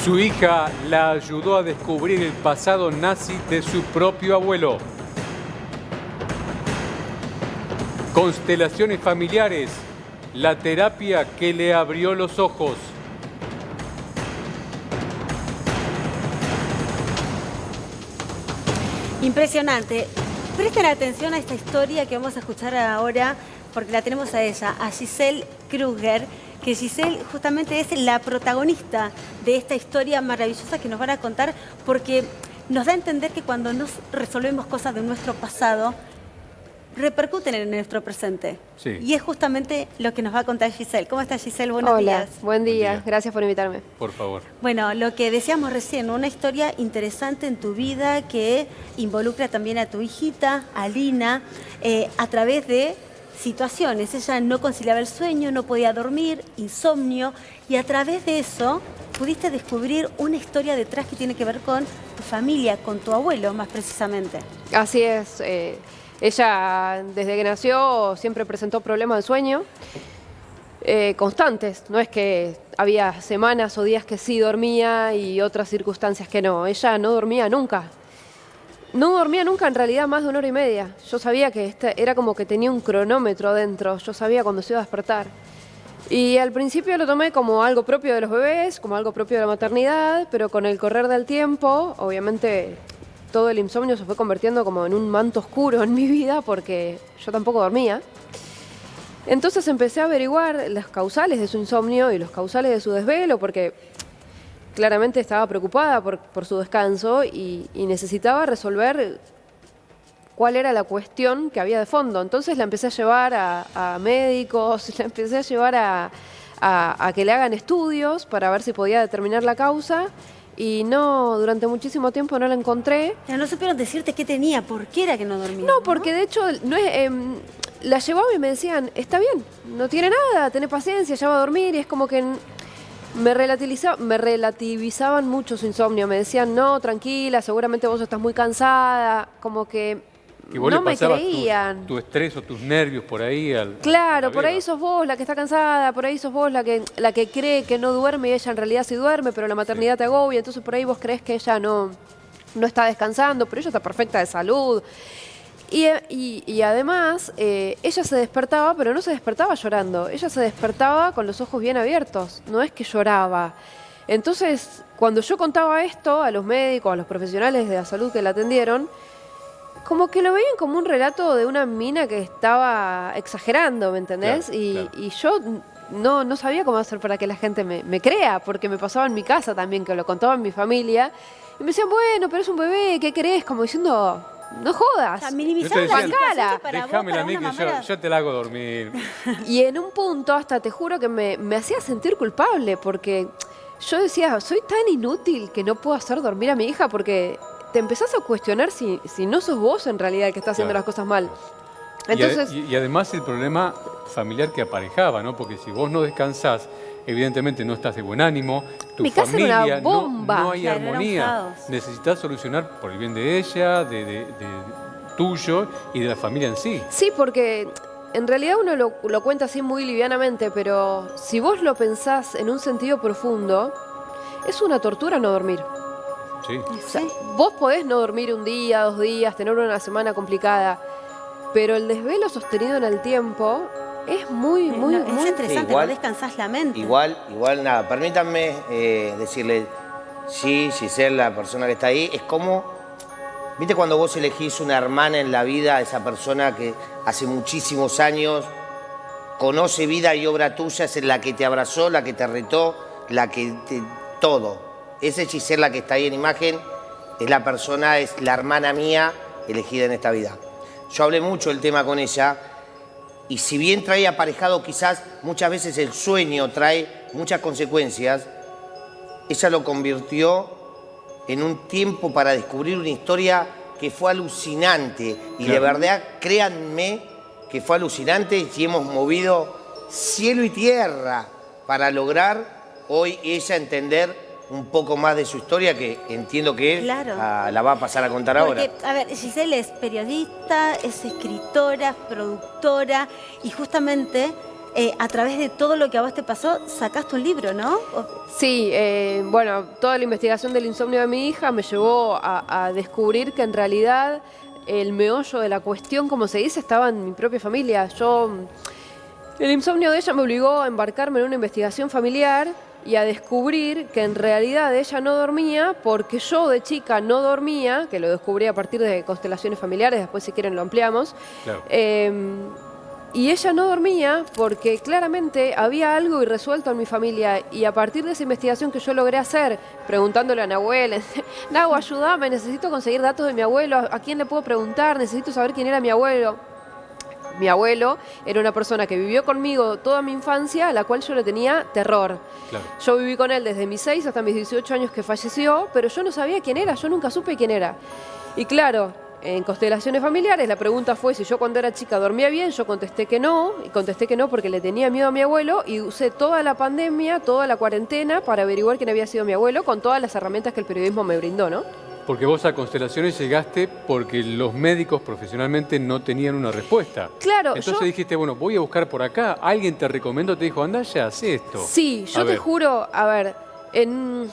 Su hija la ayudó a descubrir el pasado nazi de su propio abuelo. Constelaciones familiares, la terapia que le abrió los ojos. Impresionante. Presten atención a esta historia que vamos a escuchar ahora, porque la tenemos a ella, a Giselle Kruger, que Giselle justamente es la protagonista de esta historia maravillosa que nos van a contar, porque nos da a entender que cuando nos resolvemos cosas de nuestro pasado, repercuten en nuestro presente. Sí. Y es justamente lo que nos va a contar Giselle. ¿Cómo estás, Giselle? Buenos días. Buen día. Buen día. Gracias por invitarme. Por favor. Bueno, lo que decíamos recién, una historia interesante en tu vida que involucra también a tu hijita, a Lina, a través de situaciones. Ella no conciliaba el sueño, no podía dormir, insomnio, y a través de eso pudiste descubrir una historia detrás que tiene que ver con tu familia, con tu abuelo más precisamente. Así es. Ella, desde que nació, siempre presentó problemas de sueño constantes. No es que había semanas o días que sí dormía y otras circunstancias que no. Ella no dormía nunca. No dormía nunca, en realidad, más de 1 hora y media. Yo sabía que era como que tenía un cronómetro adentro. Yo sabía cuándo se iba a despertar. Y al principio lo tomé como algo propio de los bebés, como algo propio de la maternidad, pero con el correr del tiempo, obviamente, todo el insomnio se fue convirtiendo como en un manto oscuro en mi vida porque yo tampoco dormía. Entonces empecé a averiguar las causales de su insomnio y los causales de su desvelo porque claramente estaba preocupada por su descanso y necesitaba resolver cuál era la cuestión que había de fondo. Entonces la empecé a llevar a médicos, la empecé a llevar a que le hagan estudios para ver si podía determinar la causa. Y no, durante muchísimo tiempo no la encontré. Pero no supieron decirte qué tenía, por qué era que no dormía. No, porque de hecho no es, la llevaba y me decían, está bien, no tiene nada, tenés paciencia, ya va a dormir. Y es como que me relativizaban mucho su insomnio. Me decían, no, tranquila, seguramente vos estás muy cansada. Como que Y vos no le me pasabas creían. tu estrés o tus nervios por ahí al... Claro, a la por ahí beba. sos vos la que está cansada, por ahí sos vos la que cree que no duerme y ella en realidad sí duerme, pero la maternidad te agobia, entonces por ahí vos crees que ella no está descansando, pero ella está perfecta de salud. Y además, ella se despertaba, pero no se despertaba llorando, ella se despertaba con los ojos bien abiertos, no es que lloraba. Entonces, cuando yo contaba esto a los médicos, a los profesionales de la salud que la atendieron, como que lo veían como un relato de una mina que estaba exagerando, ¿me entendés? Claro, claro. Y yo no sabía cómo hacer para que la gente me crea, porque me pasaba en mi casa también, que lo contaba en mi familia. Y me decían, bueno, pero es un bebé, ¿qué querés? Como diciendo, no jodas. O sea, Yo minimizar te la decía, situación que para vos, déjamela a para mí una que mamá era- yo te la hago dormir. Y en un punto, hasta te juro que me hacía sentir culpable, porque yo decía, soy tan inútil que no puedo hacer dormir a mi hija, porque te empezás a cuestionar si no sos vos en realidad el que está haciendo Claro. las cosas mal. Entonces, Y además el problema familiar que aparejaba, ¿no? Porque si vos no descansás, evidentemente no estás de buen ánimo, tu Mi casa era familia una bomba. no hay Claro, era un armonía. caos. Necesitas solucionar por el bien de ella, de tuyo y de la familia en sí. sí, porque en realidad uno lo cuenta así muy livianamente, pero si vos lo pensás en un sentido profundo, es una tortura no dormir. Sí. O sea, Sí. vos podés no dormir 1 día, 2 días, tener una semana complicada, pero el desvelo sostenido en el tiempo es muy, muy, No, es muy... estresante, igual- no descansás la mente. Igual, nada, permítanme decirle, sí, Giselle, la persona que está ahí, es como, viste cuando vos elegís una hermana en la vida, esa persona que hace muchísimos años conoce vida y obra tuya, es la que te abrazó, la que te retó, todo. Esa es Giselle la que está ahí en imagen, es la persona, es la hermana mía elegida en esta vida. Yo hablé mucho del tema con ella, y si bien trae aparejado quizás muchas veces el sueño trae muchas consecuencias, ella lo convirtió en un tiempo para descubrir una historia que fue alucinante. Y de Claro. verdad, créanme que fue alucinante y hemos movido cielo y tierra para lograr hoy ella entender un poco más de su historia, que entiendo que Claro. la va a pasar a contar Porque, ahora. a ver, Giselle es periodista, es escritora, productora y justamente a través de todo lo que a vos te pasó, sacaste un libro, ¿no? Sí, bueno, toda la investigación del insomnio de mi hija me llevó a descubrir que en realidad el meollo de la cuestión, como se dice, estaba en mi propia familia. El insomnio de ella me obligó a embarcarme en una investigación familiar y a descubrir que en realidad ella no dormía porque yo de chica no dormía, que lo descubrí a partir de constelaciones familiares, después si quieren lo ampliamos. Claro. Y ella no dormía porque claramente había algo irresuelto en mi familia, y a partir de esa investigación que yo logré hacer, preguntándole a Nahuel, Nahu, ayúdame, necesito conseguir datos de mi abuelo, ¿a quién le puedo preguntar? Necesito saber quién era mi abuelo. Mi abuelo era una persona que vivió conmigo toda mi infancia, a la cual yo le tenía terror. Claro. Yo viví con él desde mis 6 hasta mis 18 años que falleció, pero yo no sabía quién era, yo nunca supe quién era. Y claro, en constelaciones familiares la pregunta fue si yo cuando era chica dormía bien, yo contesté que no, y contesté que no porque le tenía miedo a mi abuelo, y usé toda la pandemia, toda la cuarentena para averiguar quién había sido mi abuelo con todas las herramientas que el periodismo me brindó, ¿no? Porque vos a constelaciones llegaste porque los médicos profesionalmente no tenían una respuesta. Claro, entonces dijiste, bueno, voy a buscar por acá. Alguien te recomendó, te dijo, anda ya, haz esto. Sí, yo te juro, a ver, en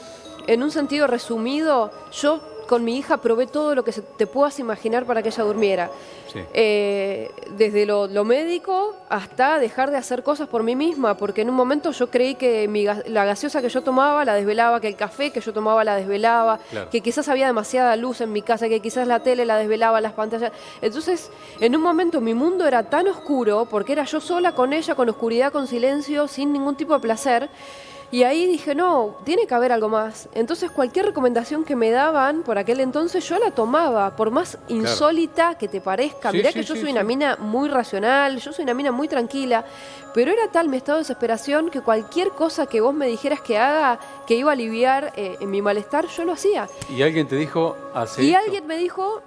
un sentido resumido, yo con mi hija probé todo lo que te puedas imaginar para que ella durmiera. Sí. Desde lo médico hasta dejar de hacer cosas por mí misma, porque en un momento yo creí que la gaseosa que yo tomaba la desvelaba, que el café que yo tomaba la desvelaba, Claro. que quizás había demasiada luz en mi casa, que quizás la tele la desvelaba, las pantallas. Entonces, en un momento mi mundo era tan oscuro, porque era yo sola con ella, con oscuridad, con silencio, sin ningún tipo de placer. Y ahí dije, no, tiene que haber algo más. Entonces cualquier recomendación que me daban por aquel entonces yo la tomaba, por más insólita que te parezca. Sí, Mirá sí, que yo sí, soy una mina muy racional, yo soy una mina muy tranquila, pero era tal mi estado de desesperación que cualquier cosa que vos me dijeras que haga, que iba a aliviar en mi malestar, yo lo hacía. Y alguien te dijo, hace Y esto. alguien me dijo,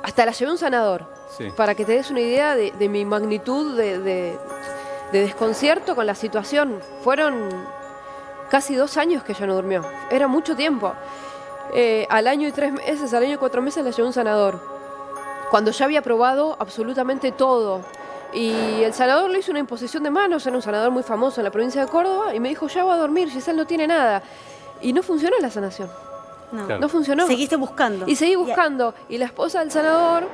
hasta la llevé a un sanador, Sí. para que te des una idea de mi magnitud de desconcierto con la situación. Fueron casi 2 años que ella no durmió. Era mucho tiempo. Al año y 3 meses, al año y 4 meses la llevó un sanador. Cuando ya había probado absolutamente todo. Y el sanador le hizo una imposición de manos, era un sanador muy famoso en la provincia de Córdoba, y me dijo, ya va a dormir, Giselle no tiene nada. Y no funcionó la sanación. No. Claro. No funcionó. Seguiste buscando. Y seguí buscando. Y la esposa del sanador,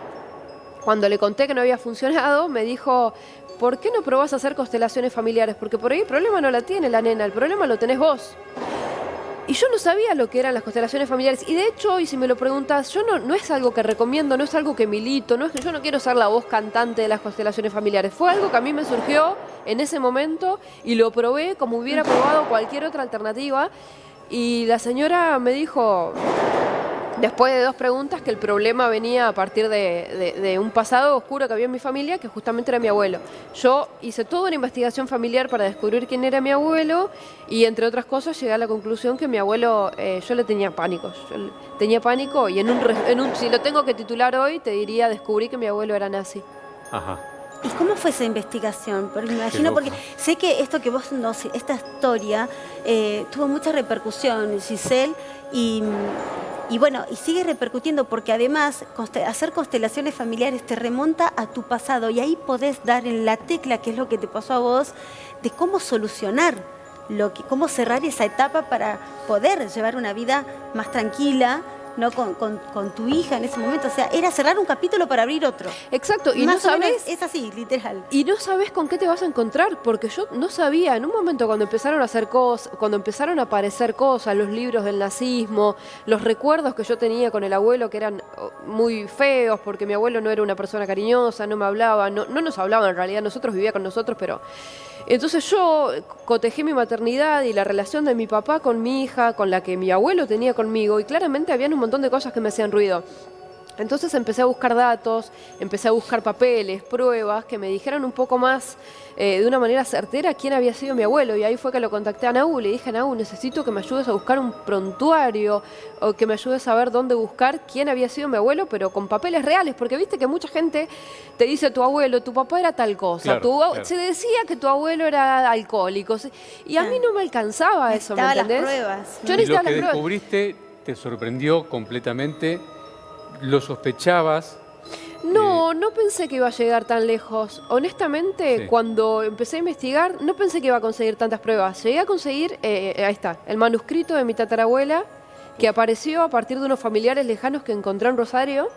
cuando le conté que no había funcionado, me dijo, ¿por qué no probás a hacer constelaciones familiares? Porque por ahí el problema no la tiene la nena, el problema lo tenés vos. Y yo no sabía lo que eran las constelaciones familiares. Y de hecho, hoy si me lo preguntas, yo no es algo que recomiendo, no es algo que milito, no es que yo no quiero ser la voz cantante de las constelaciones familiares. Fue algo que a mí me surgió en ese momento y lo probé como hubiera probado cualquier otra alternativa. Y la señora me dijo, después de 2 preguntas, que el problema venía a partir de un pasado oscuro que había en mi familia, que justamente era mi abuelo. Yo hice toda una investigación familiar para descubrir quién era mi abuelo y, entre otras cosas, llegué a la conclusión que mi abuelo, yo le tenía pánico. Tenía pánico y si lo tengo que titular hoy, te diría, descubrí que mi abuelo era nazi. Ajá. ¿Y cómo fue esa investigación? Porque me Qué imagino, loco. porque sé que esto que vos esta historia tuvo mucha repercusión, Giselle, y bueno, y sigue repercutiendo porque además hacer constelaciones familiares te remonta a tu pasado y ahí podés dar en la tecla, que es lo que te pasó a vos, de cómo solucionar, cómo cerrar esa etapa para poder llevar una vida más tranquila, ¿no? Con tu hija en ese momento. O sea, era cerrar un capítulo para abrir otro. Exacto, y Más no o menos sabes... es así, literal. Y no sabes con qué te vas a encontrar, porque yo no sabía, en un momento cuando empezaron a hacer cosas, cuando empezaron a aparecer cosas, los libros del nazismo, los recuerdos que yo tenía con el abuelo que eran muy feos, porque mi abuelo no era una persona cariñosa, no me hablaba, no nos hablaba en realidad, vivía con nosotros, pero... Entonces yo cotejé mi maternidad y la relación de mi papá con mi hija, con la que mi abuelo tenía conmigo, y claramente habían un montón de cosas que me hacían ruido. Entonces empecé a buscar datos, empecé a buscar papeles, pruebas que me dijeran un poco más, de una manera certera, quién había sido mi abuelo. Y ahí fue que lo contacté a Nahu, le dije, Nahu, necesito que me ayudes a buscar un prontuario o que me ayudes a ver dónde buscar quién había sido mi abuelo, pero con papeles reales, porque viste que mucha gente te dice tu abuelo, tu papá era tal cosa, Claro. se decía que tu abuelo era alcohólico, y a mí no me alcanzaba eso, ¿me Necesitaba las entendés? pruebas. Yo Y lo necesitaba que las pruebas. descubriste te sorprendió completamente. ¿Lo sospechabas? No, No, no pensé que iba a llegar tan lejos. Honestamente, Sí. cuando empecé a investigar, no pensé que iba a conseguir tantas pruebas. Llegué a conseguir, ahí está, el manuscrito de mi tatarabuela, que apareció a partir de unos familiares lejanos que encontré en Rosario.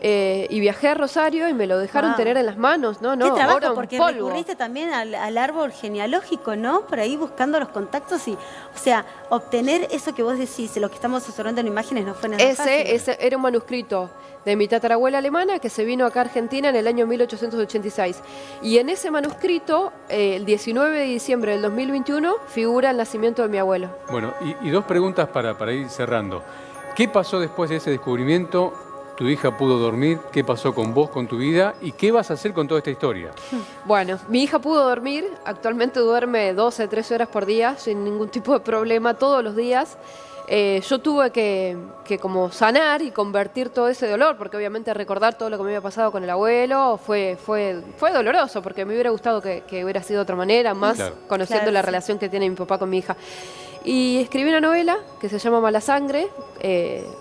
Y viajé a Rosario y me lo dejaron Wow. tener en las manos. No, Qué no, trabajo, oro en porque polvo. recurriste también al árbol genealógico, ¿no? Por ahí buscando los contactos y, o sea, obtener eso que vos decís, lo que estamos observando en imágenes no fue nada fácil. Ese era un manuscrito de mi tatarabuela alemana que se vino acá a Argentina en el año 1886. Y en ese manuscrito, el 19 de diciembre del 2021, figura el nacimiento de mi abuelo. Bueno, y dos preguntas para ir cerrando. ¿Qué pasó después de ese descubrimiento? ¿Tu hija pudo dormir? ¿Qué pasó con vos, con tu vida? ¿Y qué vas a hacer con toda esta historia? Bueno, mi hija pudo dormir, actualmente duerme 12, 13 horas por día, sin ningún tipo de problema, todos los días. Yo tuve que como sanar y convertir todo ese dolor, porque obviamente recordar todo lo que me había pasado con el abuelo fue doloroso, porque me hubiera gustado que hubiera sido de otra manera, más Claro. conociendo Claro, la sí. relación que tiene mi papá con mi hija. Y escribí una novela que se llama Mala Sangre,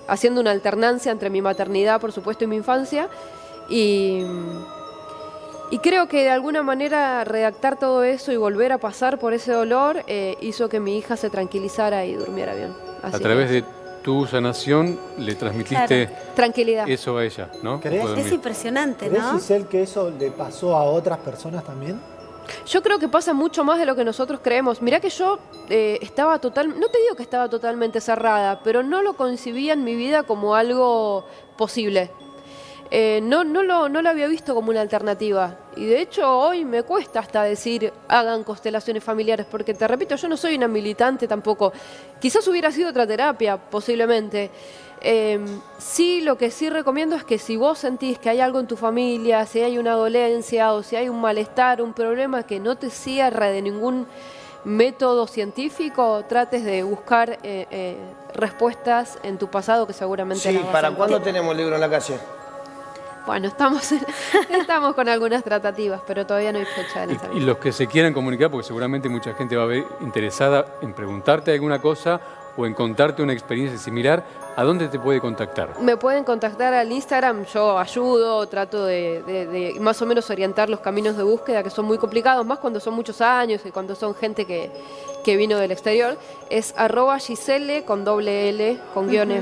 haciendo una alternancia entre mi maternidad, por supuesto, y mi infancia. Y creo que de alguna manera redactar todo eso y volver a pasar por ese dolor hizo que mi hija se tranquilizara y durmiera bien. A Así través es. de tu sanación le transmitiste Tranquilidad. eso a ella, ¿no? ¿Crees? Pudo Es dormir. impresionante, ¿Crees, ¿no? Giselle, que eso le pasó a otras personas también? Yo creo que pasa mucho más de lo que nosotros creemos. Mirá que yo estaba no te digo que estaba totalmente cerrada, pero no lo concibía en mi vida como algo posible. No lo había visto como una alternativa. Y de hecho hoy me cuesta hasta decir hagan constelaciones familiares, porque te repito, yo no soy una militante tampoco. Quizás hubiera sido otra terapia, posiblemente. Sí, lo que sí recomiendo es que si vos sentís que hay algo en tu familia, si hay una dolencia o si hay un malestar, un problema que no te cierre de ningún método científico, trates de buscar respuestas en tu pasado que seguramente Sí, las vas a ¿para encontrar. cuándo tenemos el libro en la calle? Bueno, estamos con algunas tratativas, pero todavía no hay fecha de Y lanzamiento. los que se quieran comunicar, porque seguramente mucha gente va a ver interesada en preguntarte alguna cosa o en contarte una experiencia similar, ¿a dónde te puede contactar? Me pueden contactar al Instagram, yo ayudo, trato de más o menos orientar los caminos de búsqueda que son muy complicados, más cuando son muchos años y cuando son gente que vino del exterior. Es @Giselle con doble L, con guiones